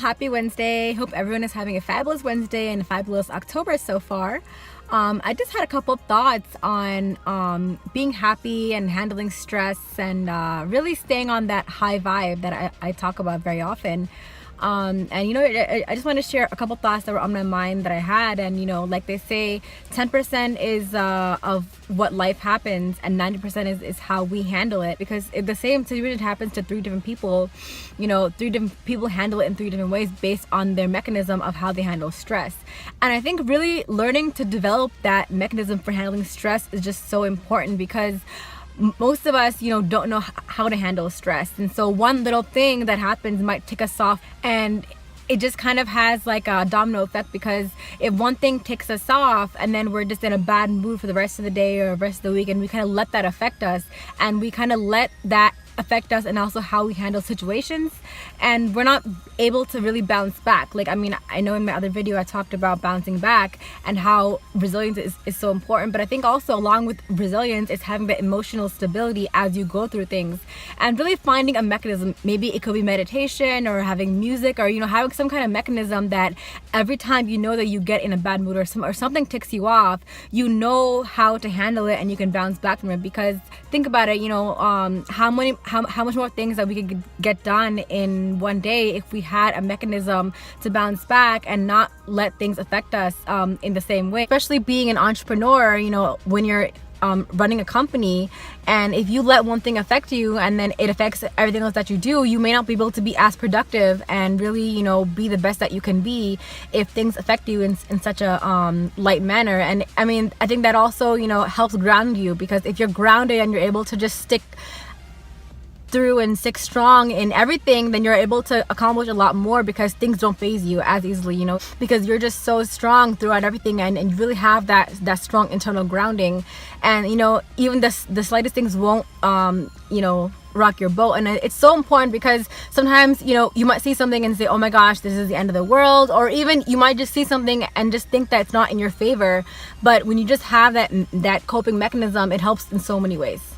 happy Wednesday. Hope everyone is having a fabulous Wednesday and a fabulous October so far. I just had a couple thoughts on being happy and handling stress and really staying on that high vibe that I talk about very often. And I just want to share a couple thoughts that were on my mind that I had. And like they say, 10% is of what life happens, and 90% is how we handle it. Because if the same situation happens to three different people, three different people handle it in three different ways based on their mechanism of how they handle stress. And I think really learning to develop that mechanism for handling stress is just so important, because most of us don't know how to handle stress. And so one little thing that happens might tick us off, and it just kind of has like a domino effect, because if one thing ticks us off and then we're just in a bad mood for the rest of the day or the rest of the week, and we kind of let that affect us, and we kind of let that affect us and also how we handle situations, and we're not able to really bounce back. I know in my other video I talked about bouncing back and how resilience is so important, but I think also along with resilience is having the emotional stability as you go through things, and really finding a mechanism. Maybe it could be meditation or having music, or having some kind of mechanism that every time that you get in a bad mood or something ticks you off, how to handle it and you can bounce back from it. Because think about it, how much more things that we could get done in one day if we had a mechanism to bounce back and not let things affect us in the same way. Especially being an entrepreneur, when you're running a company, and if you let one thing affect you and then it affects everything else that you do, you may not be able to be as productive and really be the best that you can be if things affect you in such a light manner. And I think that also helps ground you, because if you're grounded and you're able to just stick through and stick strong in everything, then you're able to accomplish a lot more, because things don't faze you as easily, because you're just so strong throughout everything, and you really have that strong internal grounding. And even the slightest things won't rock your boat. And it's so important, because sometimes you might see something and say, oh my gosh, this is the end of the world, or even you might just see something and just think that it's not in your favor. But when you just have that coping mechanism, it helps in so many ways.